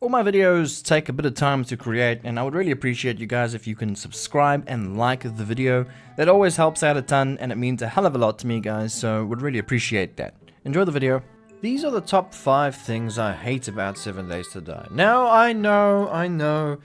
All my videos take a bit of time to create, and I would really appreciate you guys if you can subscribe and like the video. That always helps out a ton, and it means a hell of a lot to me, guys, so would really appreciate that. Enjoy the video. These are the top 5 things I hate about 7 Days to Die. Now, I know,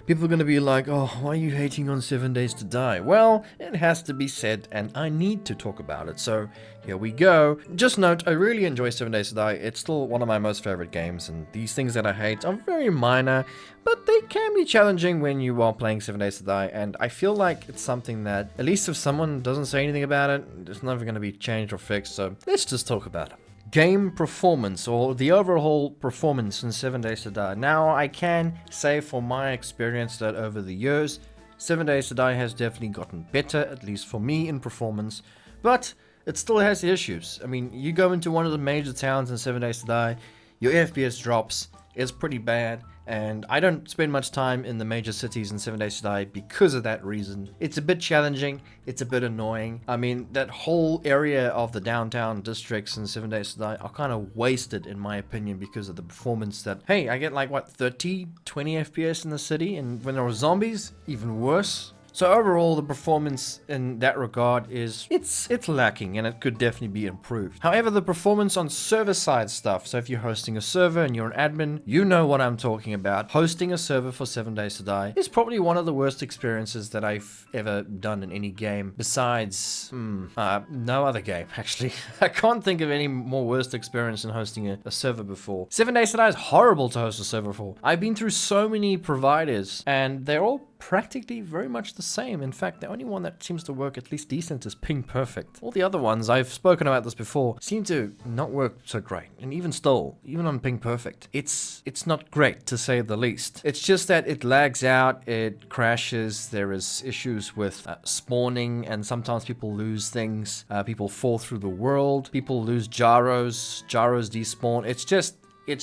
people are going to be like, oh, why are you hating on 7 Days to Die? Well, it has to be said, and I need to talk about it, so here we go. Just note, I really enjoy 7 Days to Die. It's still one of my most favorite games, and these things that I hate are very minor, but they can be challenging when you are playing 7 Days to Die, and I feel like it's something that, at least if someone doesn't say anything about it, it's never going to be changed or fixed, so let's just talk about it. Game performance, or the overall performance in 7 Days to Die. Now, I can say from my experience that over the years, 7 Days to Die has definitely gotten better, at least for me, in performance, but it still has issues. I mean, you go into one of the major towns in 7 Days to Die, your FPS drops, it's pretty bad, and I don't spend much time in the major cities in 7 Days to Die because of that reason. It's a bit challenging, it's a bit annoying. I mean, that whole area of the downtown districts in 7 Days to Die are kind of wasted in my opinion because of the performance that, hey, I get like, what, 30, 20 FPS in the city, and when there were zombies, even worse. So overall, the performance in that regard is, it's lacking, and it could definitely be improved. However, the performance on server-side stuff, so if you're hosting a server and you're an admin, you know what I'm talking about. Hosting a server for 7 Days to Die is probably one of the worst experiences that I've ever done in any game, besides, no other game, actually. I can't think of any more worst experience than hosting a server before. 7 Days to Die is horrible to host a server for. I've been through so many providers, and they're all practically very much the same. In fact, the only one that seems to work at least decent is Ping Perfect. All the other ones, I've spoken about this before, seem to not work so great. And even still, even on Ping Perfect, it's not great to say the least. It's just that it lags out, it crashes, there is issues with spawning, and sometimes people lose things. People fall through the world, people lose gyros despawn. It's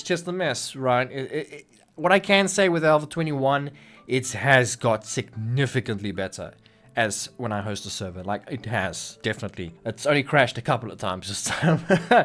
just a mess, right? What I can say with Alpha 21, it has got significantly better as when I host a server. Like, it has, definitely. It's only crashed a couple of times this time.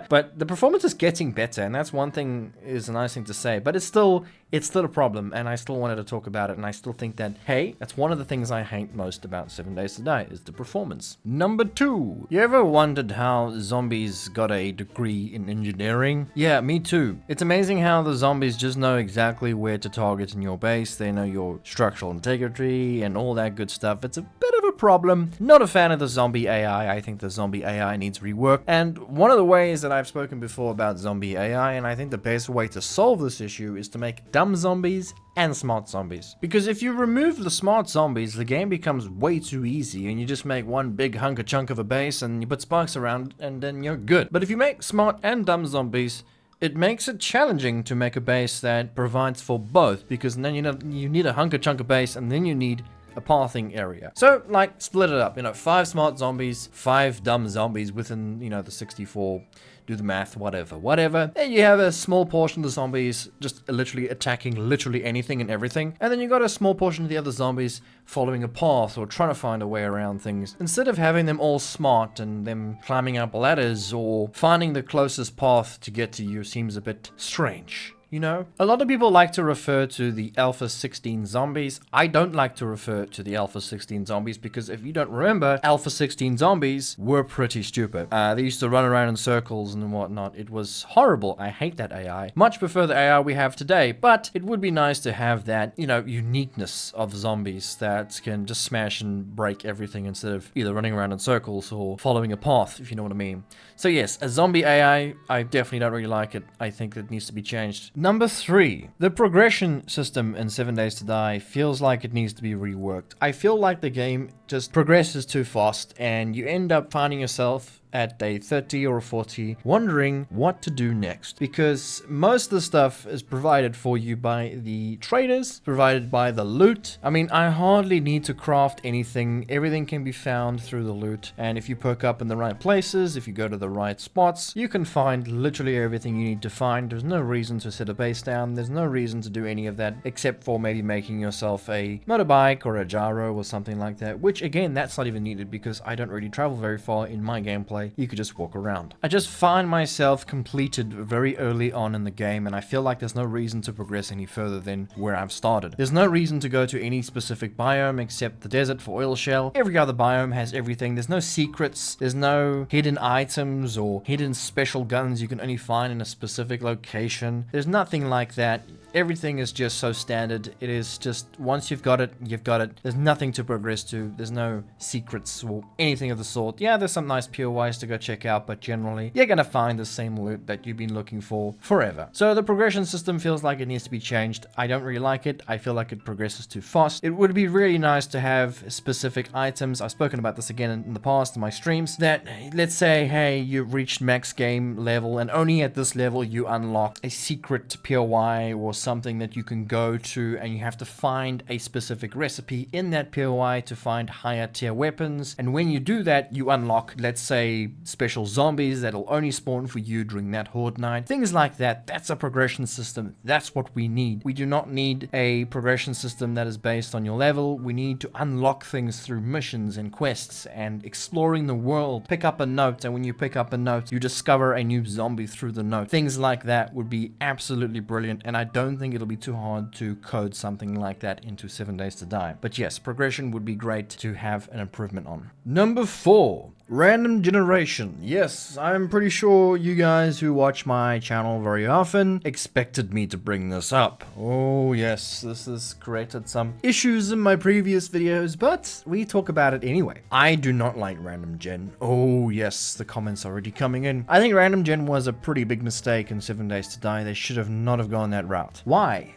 But the performance is getting better, and that's one thing, is a nice thing to say. But it's still a problem, and I still wanted to talk about it, and I still think that, hey, that's one of the things I hate most about 7 Days to Die, is the performance. Number 2. You ever wondered how zombies got a degree in engineering? Yeah, me too. It's amazing how the zombies just know exactly where to target in your base. They know your structural integrity and all that good stuff. It's a bit of a problem. Not a fan of the zombie AI. I think the zombie AI needs rework. And one of the ways that I've spoken before about zombie AI, and I think the best way to solve this issue, is to make dumb zombies and smart zombies. Because if you remove the smart zombies, the game becomes way too easy, and you just make one big chunk of a base and you put sparks around, and then you're good. But if you make smart and dumb zombies, it makes it challenging to make a base that provides for both, because then you need a chunk of base, and then you need a pathing area. So, like, split it up, 5 smart zombies, 5 dumb zombies within, the 64, do the math, whatever. And you have a small portion of the zombies just literally attacking literally anything and everything. And then you got a small portion of the other zombies following a path or trying to find a way around things. Instead of having them all smart and them climbing up ladders or finding the closest path to get to you seems a bit strange. A lot of people like to refer to the Alpha 16 zombies. I don't like to refer to the Alpha 16 zombies because if you don't remember, Alpha 16 zombies were pretty stupid. They used to run around in circles and whatnot. It was horrible. I hate that AI. Much prefer the AI we have today, but it would be nice to have that, uniqueness of zombies that can just smash and break everything instead of either running around in circles or following a path, if you know what I mean. So yes, a zombie AI, I definitely don't really like it. I think it needs to be changed. Number 3, the progression system in 7 Days to Die feels like it needs to be reworked. I feel like the game just progresses too fast, and you end up finding yourself at day 30 or 40 wondering what to do next, because most of the stuff is provided for you by the traders, provided by the loot. I mean, I hardly need to craft anything. Everything can be found through the loot, and if you perk up in the right places, if you go to the right spots, you can find literally everything you need to find. There's no reason to set a base down. There's no reason to do any of that except for maybe making yourself a motorbike or a gyro or something like that, which again, that's not even needed because I don't really travel very far in my gameplay. gameplay, you could just walk around. I just find myself completed very early on in the game, and I feel like there's no reason to progress any further than where I've started. There's no reason to go to any specific biome except the desert for oil shell. Every other biome has everything. There's no secrets, there's no hidden items or hidden special guns you can only find in a specific location. There's nothing like that. Everything is just so standard. It is just, once you've got it, you've got it. There's nothing to progress to. There's no secrets or anything of the sort. Yeah, there's some nice POIs to go check out, but generally, you're gonna find the same loot that you've been looking for forever. So the progression system feels like it needs to be changed. I don't really like it. I feel like it progresses too fast. It would be really nice to have specific items. I've spoken about this again in the past in my streams, that let's say, hey, you've reached max game level and only at this level you unlock a secret POI or something that you can go to, and you have to find a specific recipe in that POI to find higher tier weapons. And when you do that, you unlock, let's say, special zombies that'll only spawn for you during that horde night. Things like that. That's a progression system. That's what we need. We do not need a progression system that is based on your level. We need to unlock things through missions and quests and exploring the world. Pick up a note, and when you pick up a note, you discover a new zombie through the note. Things like that would be absolutely brilliant, and I don't think it'll be too hard to code something like that into 7 Days to Die. But yes, progression would be great to have an improvement on. Number 4. Random generation. Yes, I'm pretty sure you guys who watch my channel very often expected me to bring this up. Oh yes, this has created some issues in my previous videos, but we talk about it anyway. I do not like random gen. Oh yes, the comments already coming in. I think random gen was a pretty big mistake in 7 Days to Die. They should have not have gone that route. Why?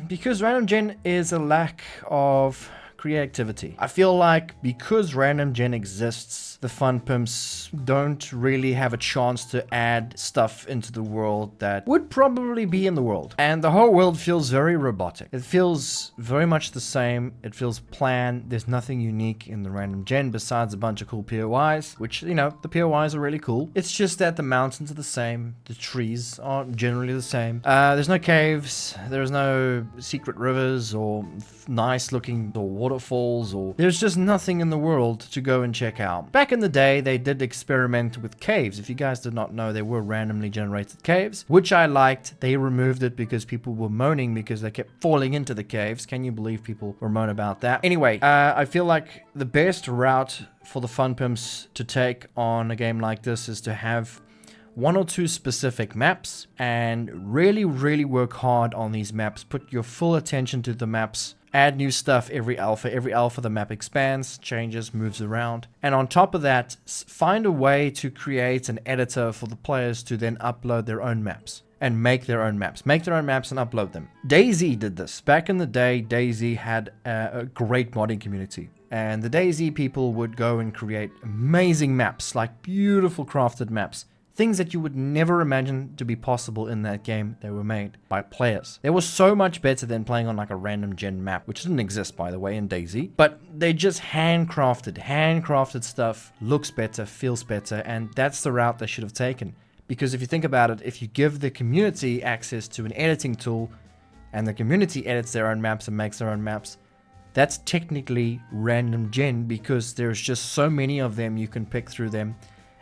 Because random gen is a lack of creativity. I feel like because random gen exists, the fun pimps don't really have a chance to add stuff into the world that would probably be in the world. And the whole world feels very robotic. It feels very much the same. It feels planned. There's nothing unique in the random gen besides a bunch of cool POIs, which, you know, the POIs are really cool. It's just that the mountains are the same. The trees are generally the same. There's no caves. There's no secret rivers or nice looking or waterfalls, or there's just nothing in the world to go and check out. Back in the day, they did experiment with caves. If you guys did not know, there were randomly generated caves, which I liked. They removed it because people were moaning because they kept falling into the caves. Can you believe people were moaning about that? Anyway, I feel like the best route for the fun pimps to take on a game like this is to have 1 or 2 specific maps and really work hard on these maps. Put your full attention to the maps. Add new stuff every alpha. Every alpha the map expands, changes, moves around. And on top of that, find a way to create an editor for the players to then upload their own maps and make their own maps. Make their own maps and upload them. DayZ did this. Back in the day, DayZ had a great modding community. And the DayZ people would go and create amazing maps, like beautiful crafted maps. Things that you would never imagine to be possible in that game, they were made by players. They were so much better than playing on like a random gen map, which didn't exist by the way in DayZ. But they just handcrafted stuff, looks better, feels better, and that's the route they should have taken. Because if you think about it, if you give the community access to an editing tool, and the community edits their own maps and makes their own maps, that's technically random gen, because there's just so many of them you can pick through them.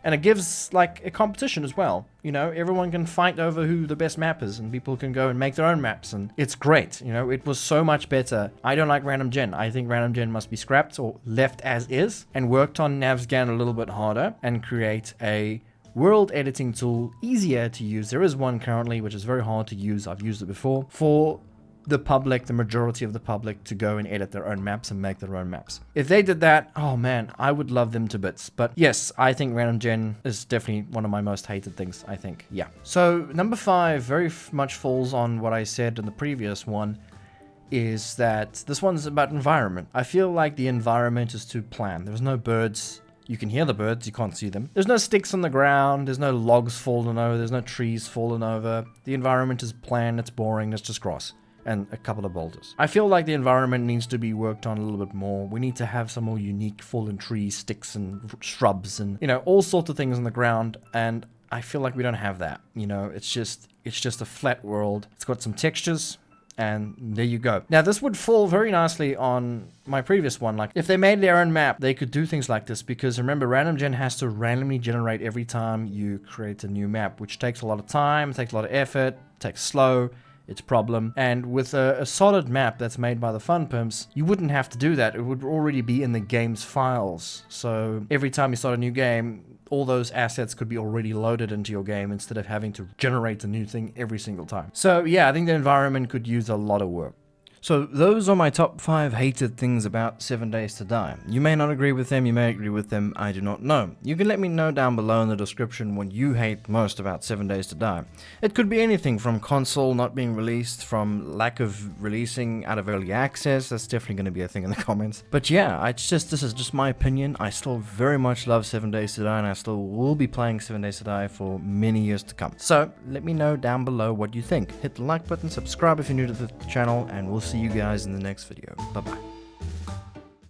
And it gives like a competition as well. You know, everyone can fight over who the best map is, and people can go and make their own maps, and it's great. You know, it was so much better. I don't like random gen. I think random gen must be scrapped or left as is and worked on Navscan a little bit harder and create a world editing tool easier to use. There is one currently which is very hard to use. I've used it before for the public, the majority of the public, to go and edit their own maps and make their own maps. If they did that, oh man, I would love them to bits. But yes, I think random gen is definitely one of my most hated things, I think. Yeah. So number 5 very much falls on what I said in the previous one, is that this one's about environment. I feel like the environment is too planned. There's no birds. You can hear the birds, you can't see them. There's no sticks on the ground, there's no logs falling over, there's no trees falling over. The environment is planned, it's boring, it's just grass and a couple of boulders. I feel like the environment needs to be worked on a little bit more. We need to have some more unique fallen trees, sticks and shrubs and, you know, all sorts of things on the ground, and I feel like we don't have that. You know, it's just a flat world. It's got some textures and there you go. Now this would fall very nicely on my previous one. Like if they made their own map, they could do things like this, because remember, random gen has to randomly generate every time you create a new map, which takes a lot of time, takes a lot of effort, takes slow. It's a problem. And with a solid map that's made by the Fun Pimps, you wouldn't have to do that. It would already be in the game's files. So every time you start a new game, all those assets could be already loaded into your game instead of having to generate a new thing every single time. So yeah, I think the environment could use a lot of work. So those are my top 5 hated things about 7 Days to Die. You may not agree with them, you may agree with them, I do not know. You can let me know down below in the description what you hate most about 7 Days to Die. It could be anything from console not being released, from lack of releasing out of early access. That's definitely going to be a thing in the comments. But yeah, this is just my opinion. I still very much love 7 Days to Die, and I still will be playing 7 Days to Die for many years to come. So let me know down below what you think. Hit the like button, subscribe if you're new to the channel, and we'll see you guys in the next video. Bye bye.